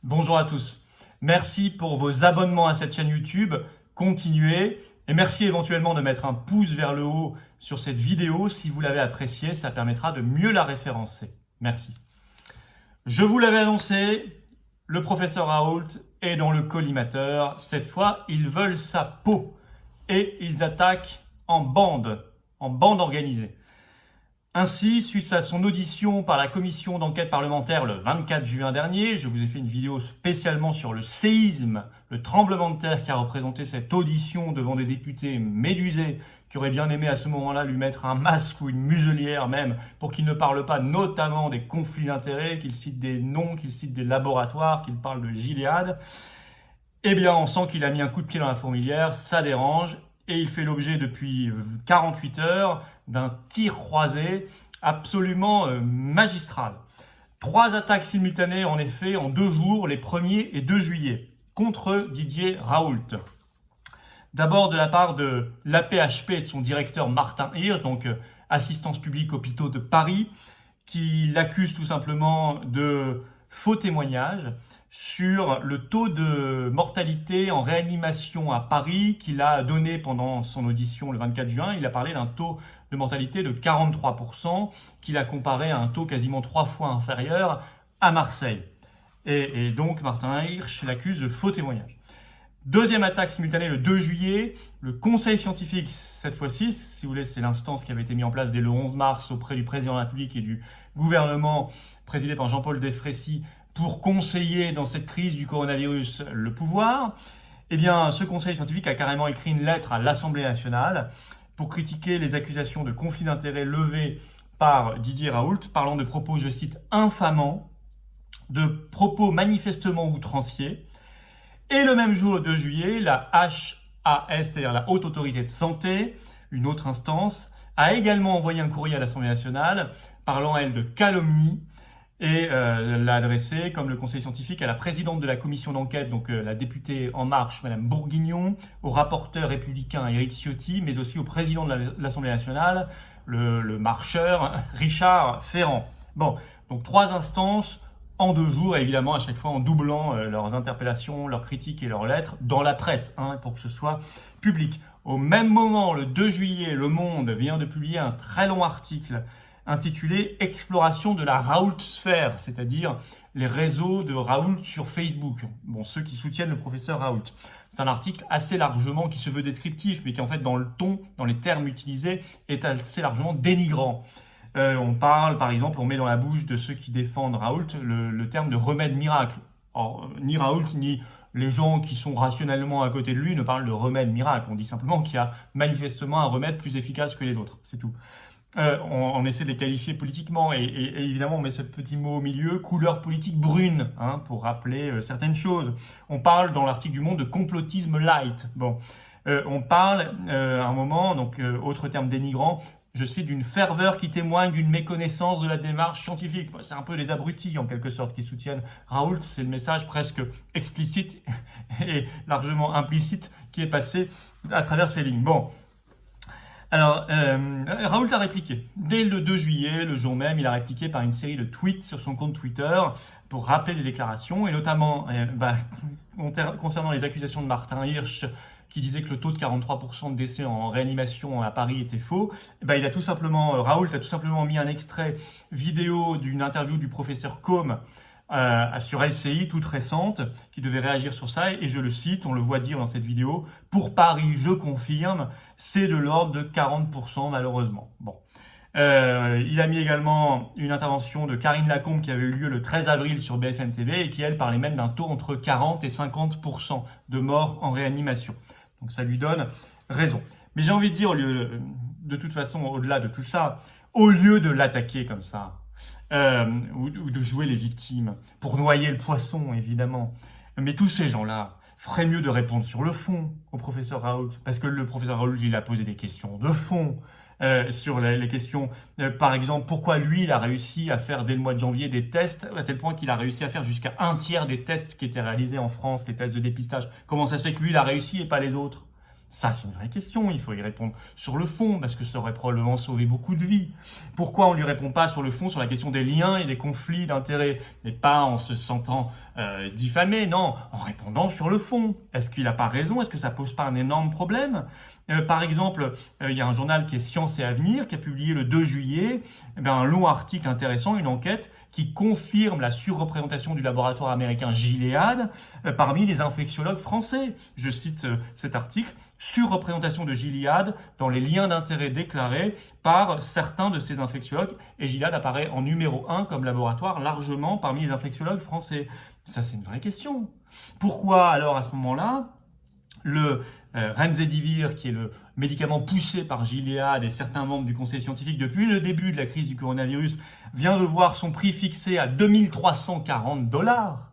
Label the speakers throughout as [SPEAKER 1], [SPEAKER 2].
[SPEAKER 1] Bonjour à tous. Merci pour vos abonnements à cette chaîne YouTube. Continuez. Et merci éventuellement de mettre un pouce vers le haut sur cette vidéo. Si vous l'avez appréciée, ça permettra de mieux la référencer. Merci. Je vous l'avais annoncé, le professeur Raoult est dans le collimateur. Cette fois, ils veulent sa peau. Et ils attaquent en bande organisée. Ainsi, suite à son audition par la commission d'enquête parlementaire le 24 juin dernier, je vous ai fait une vidéo spécialement sur le séisme, le tremblement de terre qui a représenté cette audition devant des députés médusés qui auraient bien aimé à ce moment-là lui mettre un masque ou une muselière même pour qu'il ne parle pas notamment des conflits d'intérêts, qu'il cite des noms, qu'il cite des laboratoires, qu'il parle de Gilead. Eh bien, on sent qu'il a mis un coup de pied dans la fourmilière, ça dérange. Et il fait l'objet depuis 48 heures d'un tir croisé absolument magistral. 3 attaques simultanées en effet en 2 jours, les 1er et 2 juillet, contre Didier Raoult. D'abord de la part de l'AP-HP et de son directeur Martin Hirsch, donc Assistance publique hôpitaux de Paris, qui l'accuse tout simplement de faux témoignages sur le taux de mortalité en réanimation à Paris qu'il a donné pendant son audition le 24 juin. Il a parlé d'un taux de mortalité de 43%, qu'il a comparé à un taux quasiment 3 fois inférieur à Marseille. Et donc Martin Hirsch l'accuse de faux témoignages. Deuxième attaque simultanée le 2 juillet, le conseil scientifique, cette fois-ci, si vous voulez, c'est l'instance qui avait été mise en place dès le 11 mars auprès du président de la République et du gouvernement présidé par Jean-Paul Delfraissy pour conseiller dans cette crise du coronavirus le pouvoir. Eh bien, ce conseil scientifique a carrément écrit une lettre à l'Assemblée nationale pour critiquer les accusations de conflit d'intérêts levées par Didier Raoult, parlant de propos, je cite, infamants, de propos manifestement outranciers. Et le même jour, le 2 juillet, la HAS, c'est-à-dire la Haute Autorité de Santé, une autre instance, a également envoyé un courrier à l'Assemblée nationale parlant, elle, de calomnie et l'a adressé, comme le conseil scientifique, à la présidente de la commission d'enquête, donc la députée En Marche, Madame Bourguignon, au rapporteur républicain Éric Ciotti, mais aussi au président de l'Assemblée nationale, le marcheur Richard Ferrand. Bon, donc 3 instances en 2 jours, et évidemment à chaque fois en doublant leurs interpellations, leurs critiques et leurs lettres dans la presse, pour que ce soit public. Au même moment, le 2 juillet, Le Monde vient de publier un très long article intitulé « Exploration de la Raoult-sphère », c'est-à-dire les réseaux de Raoult sur Facebook. Bon, ceux qui soutiennent le professeur Raoult. C'est un article assez largement qui se veut descriptif, mais qui en fait dans le ton, dans les termes utilisés, est assez largement dénigrant. On parle, par exemple, on met dans la bouche de ceux qui défendent Raoult le terme de remède miracle. Or, ni Raoult, ni les gens qui sont rationnellement à côté de lui ne parlent de remède miracle. On dit simplement qu'il y a manifestement un remède plus efficace que les autres. C'est tout. On essaie de les qualifier politiquement et évidemment on met ce petit mot au milieu, couleur politique brune, pour rappeler certaines choses. On parle dans l'article du Monde de complotisme light. Bon, on parle à un moment, donc autre terme dénigrant, je cite, d'une ferveur qui témoigne d'une méconnaissance de la démarche scientifique. C'est un peu les abrutis en quelque sorte qui soutiennent Raoult, c'est le message presque explicite et largement implicite qui est passé à travers ces lignes. Bon. Alors, Raoult a répliqué. Dès le 2 juillet, le jour même, il a répliqué par une série de tweets sur son compte Twitter pour rappeler les déclarations, et notamment concernant les accusations de Martin Hirsch qui disait que le taux de 43% de décès en réanimation à Paris était faux. Raoult a tout simplement mis un extrait vidéo d'une interview du professeur Combe sur LCI, toute récente, qui devait réagir sur ça, et je le cite, on le voit dire dans cette vidéo, « Pour Paris, je confirme, c'est de l'ordre de 40% malheureusement ». Bon. Il a mis également une intervention de Karine Lacombe qui avait eu lieu le 13 avril sur BFM TV et qui, elle, parlait même d'un taux entre 40 et 50% de morts en réanimation. Donc ça lui donne raison. Mais j'ai envie de dire, de toute façon, au-delà de tout ça, au lieu de l'attaquer comme ça, ou de jouer les victimes, pour noyer le poisson, évidemment. Mais tous ces gens-là feraient mieux de répondre sur le fond au professeur Raoult, parce que le professeur Raoult, il a posé des questions de fond, sur les questions, par exemple, pourquoi lui, il a réussi à faire dès le mois de janvier des tests, à tel point qu'il a réussi à faire jusqu'à 1/3 des tests qui étaient réalisés en France, les tests de dépistage. Comment ça se fait que lui, il a réussi et pas les autres ? Ça, c'est une vraie question, il faut y répondre sur le fond, parce que ça aurait probablement sauvé beaucoup de vies. Pourquoi on ne lui répond pas sur le fond, sur la question des liens et des conflits d'intérêts, mais pas en se sentant diffamer, non, en répondant sur le fond. Est-ce qu'il n'a pas raison? Est-ce que ça pose pas un énorme problème? Par exemple, il y a un journal qui est Science et Avenir qui a publié le 2 juillet un long article intéressant, une enquête qui confirme la surreprésentation du laboratoire américain Gilead parmi les infectiologues français. Je cite cet article. Surreprésentation de Gilead dans les liens d'intérêt déclarés par certains de ces infectiologues. Et Gilead apparaît en numéro 1 comme laboratoire largement parmi les infectiologues français. Ça, c'est une vraie question. Pourquoi alors à ce moment-là, le Remdesivir, qui est le médicament poussé par Gilead et certains membres du conseil scientifique depuis le début de la crise du coronavirus, vient de voir son prix fixé à $2340.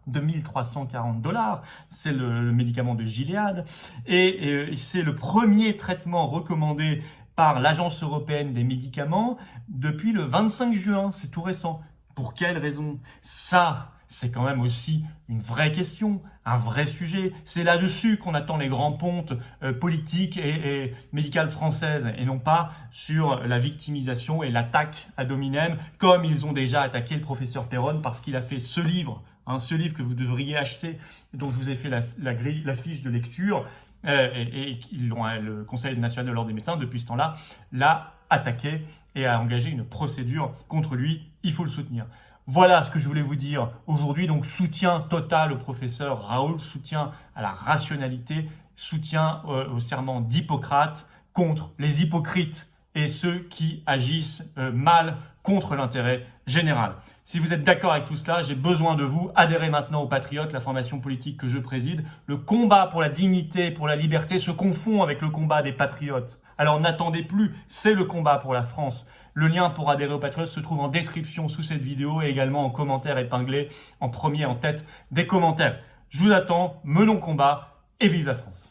[SPEAKER 1] $2340, c'est le médicament de Gilead. Et c'est le premier traitement recommandé par l'Agence européenne des médicaments depuis le 25 juin. C'est tout récent. Pour quelle raison? Ça, c'est quand même aussi une vraie question, un vrai sujet. C'est là-dessus qu'on attend les grands pontes politiques et médicales françaises, et non pas sur la victimisation et l'attaque ad hominem, comme ils ont déjà attaqué le professeur Perron parce qu'il a fait ce livre que vous devriez acheter, dont je vous ai fait la fiche de lecture, et le Conseil national de l'ordre des médecins, depuis ce temps-là, l'a attaqué et a engagé une procédure contre lui. Il faut le soutenir. Voilà ce que je voulais vous dire aujourd'hui. Donc, soutien total au professeur Raoult, soutien à la rationalité, soutien au serment d'Hippocrate contre les hypocrites et ceux qui agissent mal contre l'intérêt général. Si vous êtes d'accord avec tout cela, j'ai besoin de vous. Adhérez maintenant aux Patriotes, la formation politique que je préside. Le combat pour la dignité, pour la liberté se confond avec le combat des patriotes. Alors n'attendez plus, c'est le combat pour la France. Le lien pour adhérer aux Patriotes se trouve en description sous cette vidéo et également en commentaire épinglé en premier en tête des commentaires. Je vous attends, menons combat et vive la France!